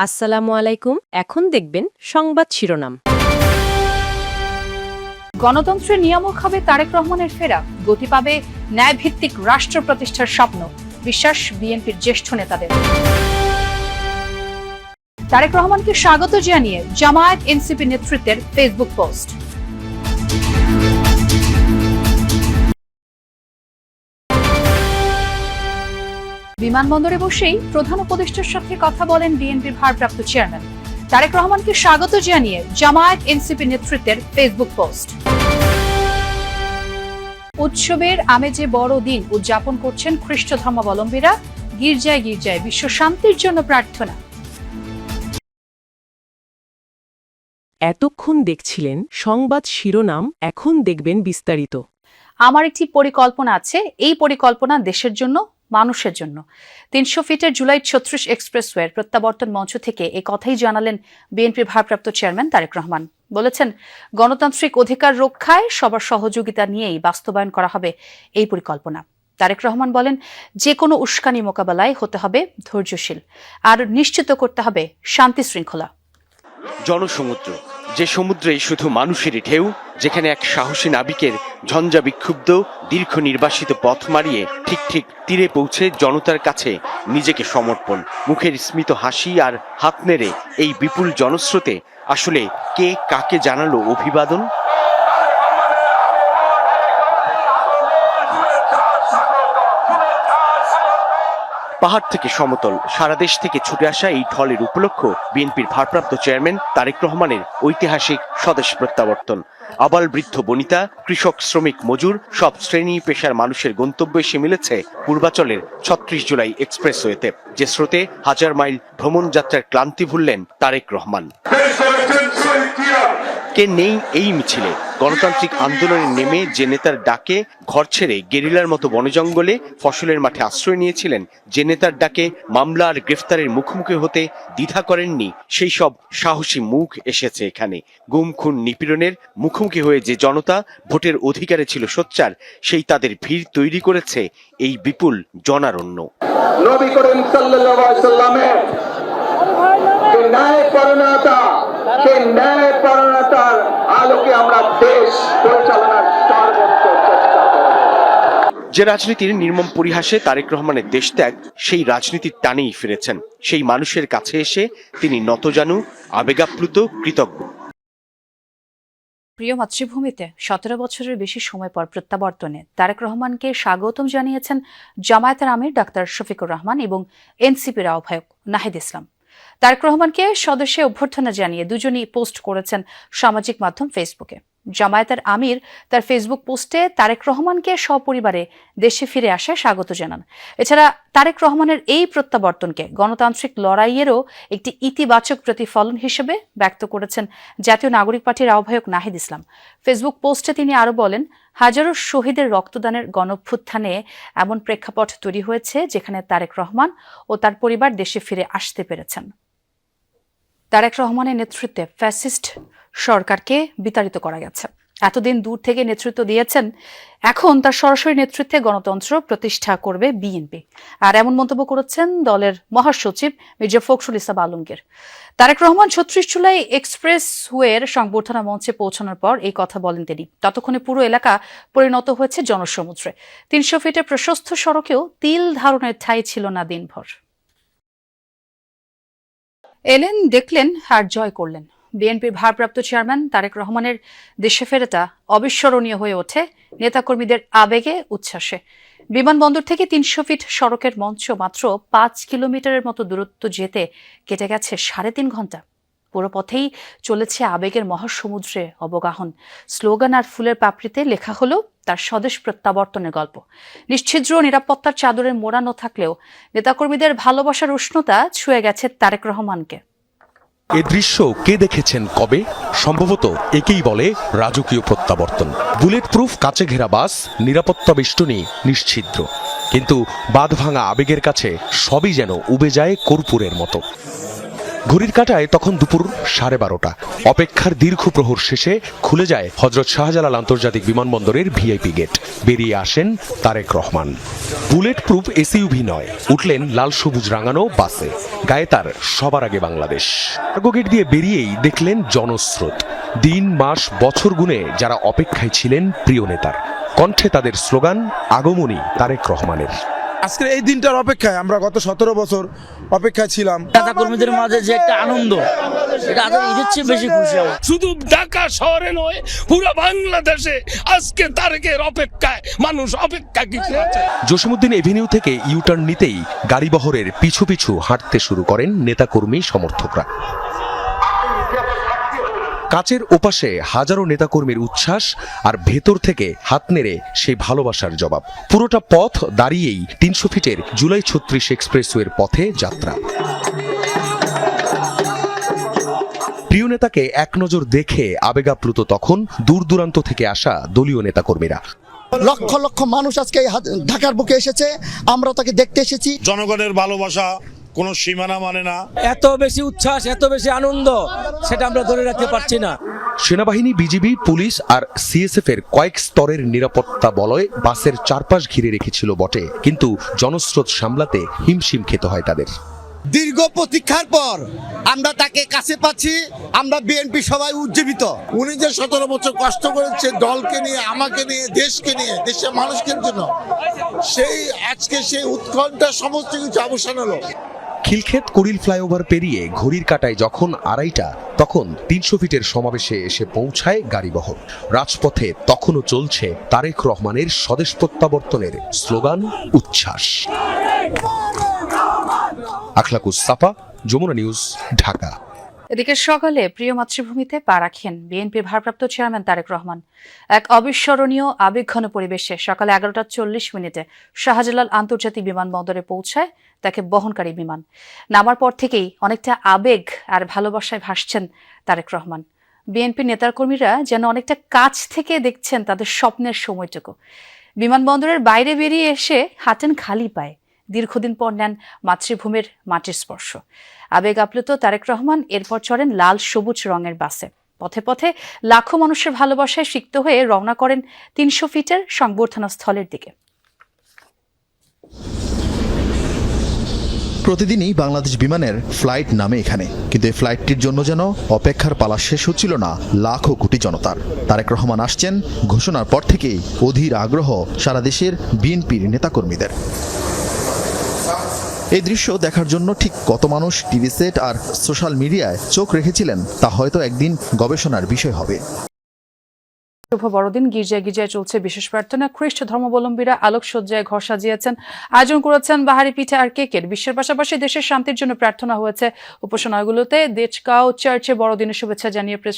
আসসালামু আলাইকুম। এখন দেখবেন সংবাদ শিরোনাম। গণতন্ত্রের নিয়ামক হবে তারেক রহমানের ফেরা, গতি পাবে ন্যায়ভিত্তিক রাষ্ট্র প্রতিষ্ঠার স্বপ্ন, বিশ্বাস বিএনপির জ্যেষ্ঠ নেতাদের। তারেক রহমানকে স্বাগত জানিয়ে জামায়াত এনসিপি নেতৃত্বের ফেসবুক পোস্ট। বিমানবন্দরে বসেই প্রধান উপদেষ্টার সাথে কথা বলেন বিএনপির ভারপ্রাপ্ত চেয়ারম্যান। তারেক রহমানকে স্বাগত জানিয়ে জামায়াত এনসিপি নেতৃত্বের ফেসবুক পোস্ট। উৎসবের আমেজে বড় দিন উদযাপন করছেন খ্রিস্ট ধর্মাবলম্বীরা, গির্জায় গির্জায় বিশ্ব শান্তির জন্য প্রার্থনা। এতক্ষণ দেখছিলেন সংবাদ শিরোনাম, এখন দেখবেন বিস্তারিত। আমার একটি পরিকল্পনা আছে, এই পরিকল্পনা দেশের জন্য, মানুষের জন্য। ৩০০ ফিটের জুলাই ৩৬ এক্সপ্রেসওয়ের প্রত্যাবর্তন মঞ্চ থেকে এই কথাই জানালেন বিএনপির ভারপ্রাপ্ত চেয়ারম্যান তারেক রহমান। বলেছেন, গণতান্ত্রিক অধিকার রক্ষায় সবার সহযোগিতা নিয়েই বাস্তবায়ন করা হবে এই পরিকল্পনা। তারেক রহমান বলেন, যে কোনো উস্কানি মোকাবেলায় হতে হবে ধৈর্যশীল, আর নিশ্চিত করতে হবে শান্তি শৃঙ্খলা। জনসমুদ্র, যে সমুদ্রে শুধু মানুষেরই ঢেউ, যেখানে এক সাহসী নাবিকের ঝঞ্ঝা বিক্ষুব্ধ দীর্ঘ নির্বাসিত পথ মারিয়ে ঠিক তীরে পৌঁছে জনতার কাছে নিজেকে সমর্পণ, মুখের স্মিত হাসি আর হাত নেড়ে এই বিপুল জনস্রোতে আসলে কে কাকে জানালো অভিবাদন? পাহাড় থেকে সমতল, সারা দেশ থেকে ছুটে আসা এই ঢলের উপলক্ষ বিএনপির ভারপ্রাপ্ত চেয়ারম্যান তারেক রহমানের ঐতিহাসিক স্বদেশ প্রত্যাবর্তন। আবাল বৃদ্ধ বনিতা, কৃষক, শ্রমিক, মজুর সব শ্রেণী পেশার মানুষের গন্তব্য এসে মিলেছে পূর্বাচলের ৩৬ জুলাই এক্সপ্রেসওয়েতে, যে স্রোতে হাজার মাইল ভ্রমণ যাত্রার ক্লান্তি ভুললেন তারেক রহমান। কে নেই এই মিছিলে? গণতান্ত্রিক আন্দোলনে নেমে যে নেতার ডাকে ঘর ছেড়ে গেরিলার মতো বনজঙ্গলে ফসলের মাঠে আশ্রয় নিয়েছিলেন, যে নেতার ডাকে মামলা আর গ্রেফতারের মুখোমুখি হতে দ্বিধা করেননি, সেই সব সাহসী মুখ এসেছে এখানে। গুম, খুন, নিপীড়নের মুখোমুখি হয়ে যে জনতা ভোটের অধিকারে ছিল সোচ্চার, সেই তাদের ভিড় তৈরি করেছে এই বিপুল জনারণ্য। নবী করিম সাল্লাল্লাহু আলাইহি ওয়াসাল্লামের যে ন্যায়পরায়ণতার আলোকে আমরা দেশ পরিচালনার সর্বোচ্চ চেষ্টা করব। যে রাজনীতির নির্মম পরিহাসে তারেক রহমানের দেশ ত্যাগ, সেই রাজনীতির টানেই ফিরেছেন। সেই মানুষের কাছে এসে তিনি নতজানু, আবেগাপ্লুত, কৃতজ্ঞ। প্রিয় মাতৃভূমিতে ১৭ বছরের বেশি সময় পর প্রত্যাবর্তনে তারেক রহমানকে স্বাগতম জানিয়েছেন জামায়াতের আমির ডাক্তার শফিকুর রহমান এবং এনসিপির আহ্বায়ক নাহিদ ইসলাম। তারেক রহমানকে সদস্যে অভ্যর্থনা জানিয়ে দুজনই পোস্ট করেছেন সামাজিক মাধ্যম ফেসবুকে। জামায়াতের আমির তার ফেসবুক পোস্টে তারেক রহমানকে সপরিবারে দেশে ফিরে আসায় স্বাগত জানান। এছাড়া তারেক রহমানের এই প্রত্যাবর্তনকে গণতান্ত্রিক লড়াইয়েরও একটি ইতিবাচক প্রতিফলন হিসেবে ব্যক্ত করেছেন জাতীয় নাগরিক পার্টির আহ্বায়ক নাহিদ ইসলাম। ফেসবুক পোস্টে তিনি আরও বলেন, হাজারো শহীদের রক্তদানের গণঅভ্যুত্থানে এমন প্রেক্ষাপট তৈরি হয়েছে যেখানে তারেক রহমান ও তার পরিবার দেশে ফিরে আসতে পেরেছেন। তারেক রহমানের নেতৃত্বে ফ্যাসিস্ট সরকারকে বিতাড়িত করা গেছে। এতদিন দূর থেকে নেতৃত্ব দিয়েছেন, এখন তার সরাসরি নেতৃত্বে গণতন্ত্র প্রতিষ্ঠা করবে বিএনপি। আর এমন মন্তব্য করেছেন দলের মহাসচিব মির্জা ফখরুল ইসলাম আলমগীর। তারেক রহমান ৩৬ জুলাই এক্সপ্রেসওয়ের সংবর্ধনা মঞ্চে পৌঁছানোর পর এই কথা বলেন তিনি। ততক্ষণে পুরো এলাকা পরিণত হয়েছে জনসমুদ্রে। ৩০০ ফিটের প্রশস্ত সড়কেও তিল ধারণের ঠাঁই ছিল না দিনভর। এলেন, দেখলেন আর জয় করলেন। বিএনপির ভারপ্রাপ্ত চেয়ারম্যান তারেক রহমানের দেশে ফেরাটা অবিস্মরণীয় হয়ে ওঠে নেতাকর্মীদের আবেগে, উচ্ছ্বাসে। বিমানবন্দর থেকে ৩০০ ফিট সড়কের মঞ্চ মাত্র ৫ কিলোমিটারের মতো দূরত্ব যেতে কেটে গেছে ৩.৫ ঘন্টা। পুরো পথেই চলেছে আবেগের মহাসমুদ্রে অবগাহন। স্লোগান আর ফুলের পাপড়িতে লেখা হলো তার স্বদেশ প্রত্যাবর্তনের গল্প। নিশ্ছিদ্র নিরাপত্তার চাদরে মোড়ানো থাকলেও নেতাকর্মীদের ভালোবাসার উষ্ণতা ছুঁয়ে গেছে তারেক রহমানকে। এ দৃশ্য কে দেখেছেন কবে? সম্ভবত একেই বলে রাজকীয় প্রত্যাবর্তন। বুলেট প্রুফ কাচে ঘেরা বাস, নিরাপত্তা বেষ্টনী নিশ্ছিদ্র, কিন্তু বাঁধভাঙা আবেগের কাছে সবই যেন উবে যায় কর্পূরের মতো। ঘড়ির কাঁটায় তখন দুপুর 12:30। অপেক্ষার দীর্ঘ প্রহর শেষে খুলে যায় হযরত শাহজালাল আন্তর্জাতিক বিমানবন্দরের ভিআইপি গেট। বেরিয়ে আসেন Tarique Rahman. Bullet proof SUV নয়, উঠলেন লাল সবুজ রাঙানো বাসে। গায়ে তার সবার আগে বাংলাদেশ। কার্গো গেট দিয়ে বেরিয়েই দেখলেন জনস্রোত। দিন মাস বছর গুণে যারা অপেক্ষায় ছিলেন প্রিয় নেতার। কণ্ঠে তাদের স্লোগান, আগমনী তারেক রহমানের। আজকের এই দিনটার অপেক্ষায় আমরা গত 17 বছর অপেক্ষায় ছিলাম। নেতা কর্মীদের মাঝে যে একটা আনন্দ, এটা আগে ঈদের চেয়ে বেশি খুশি হব। শুধু ঢাকা শহরে নয়, পুরো বাংলাদেশে আজকে তারেকের অপেক্ষায় মানুষ অপেক্ষা কিছু আছে। জসীমউদ্দিন এভিনিউ থেকে ইউটার্ন নিতেই গাড়িবহরের পিছু পিছু হাঁটতে শুরু করেন নেতাকর্মী সমর্থকরা। কাচের ওপাশে হাজারো নেতাকর্মীর উচ্ছ্বাস, আর ভেতর থেকে হাত নেড়ে সেই ভালোবাসার জবাব। পুরোটা পথ দাঁড়িয়েই 300 ফিটের জুলাই 36 এক্সপ্রেসওয়ের পথে যাত্রা। প্রিয় নেতাকে এক নজর দেখে আবেগাপ্লুত তখন দূর দূরান্ত থেকে আসা দলীয় নেতাকর্মীরা। লক্ষ লক্ষ মানুষ আজকে ঢাকার বুকে এসেছে, আমরা তাকে দেখতে এসেছি। জনগণের ভালোবাসা কোনো সীমানা মানে না। এত বেশি উচ্ছ্বাস, এত বেশি আনন্দ, সেটা আমরা ধরে রাখতে পারছি না। সেনাবাহিনী, বিজিবি, পুলিশ আর সিএসএফ এর কয়েক স্তরের নিরাপত্তা বলয় বাসের চারপাশ ঘিরে রেখেছিল বটে, কিন্তু জনস্রোত সামলাতে হিমশিম খেতে হয় তাদের। দীর্ঘ প্রতীক্ষার পর আমরা তাকে কাছে পাচ্ছি। আমরা বিএনপি সবাই উজ্জীবিত। উনি যে 17 বছর কষ্ট করেছে দলকে নিয়ে, আমাকে নিয়ে, দেশকে নিয়ে, দেশের মানুষকে জন্য, সেই আজকে সেই উৎকণ্ঠা সমস্ত কিছু অবসান হলো। খিলক্ষেত কুড়িল ফ্লাইওভার পেরিয়ে ঘড়ির কাঁটায় যখন 2:30, তখন 300 ফিটের সমাবেশে এসে পৌঁছায় গাড়িবহর। রাজপথে তখনও চলছে তারেক রহমানের স্বদেশ প্রত্যাবর্তনের স্লোগান, উচ্ছ্বাস। আখলাকুস সাফা, যমুনা নিউজ, ঢাকা। এদিকে সকালে প্রিয় মাতৃভূমিতে পা রাখেন বিএনপির ভারপ্রাপ্ত চেয়ারম্যান তারেক রহমান। এক অবিস্মরণীয় আবেগঘন পরিবেশে সকালে 11:40 শাহজালাল আন্তর্জাতিক বিমানবন্দরে পৌঁছায় তাকে বহনকারী বিমান। নামার পর থেকেই অনেকটা আবেগ আর ভালোবাসায় ভাসছেন তারেক রহমান। বিএনপি নেতাকর্মীরা যেন অনেকটা কাছ থেকে দেখছেন তাদের স্বপ্নের সময়টুকু। বিমানবন্দরের বাইরে বেরিয়ে এসে হাঁটেন খালি পায়ে। দীর্ঘদিন পর নেন মাতৃভূমির মাটির স্পর্শ। আবেগ আপ্লুত তারেক রহমান এরপর চড়েন লাল সবুজ রঙের বাসে। পথে পথে লাখো মানুষের ভালোবাসায় সিক্ত হয়ে রওনা করেন 300 ফিটের সংবর্ধনা স্থলের দিকে। প্রতিদিনই বাংলাদেশ বিমানের ফ্লাইট নামে এখানে, কিন্তু এই ফ্লাইটটির জন্য যেন অপেক্ষার পালা শেষ হচ্ছিল না লাখো কোটি জনতার। তারেক রহমান আসছেন ঘোষণার পর থেকেই অধীর আগ্রহ সারা দেশের বিএনপির নেতাকর্মীদের। এই দৃশ্য দেখার জন্য ঠিক কত মানুষ টিভি সেট আর সোশ্যাল মিডিয়ায় চোখ রেখেছিলেন তা হয়তো একদিন গবেষণার বিষয় হবে। শুভ বড়দিন। গির্জায় গির্জায় চলছে বিশেষ প্রার্থনা। খ্রিস্ট ধর্মাবলম্বীরা আলোকসজ্জায় ঘর সাজিয়েছেন, আয়োজন করেছেন বাহারি পিঠা আর কেকের। বিশ্বের পাশাপাশি দেশের শান্তির জন্য প্রার্থনা হয়েছে উপাসনালয়গুলোতে। দেচকাও চার্চে বড়দিনের শুভেচ্ছা জানিয়ে প্রেস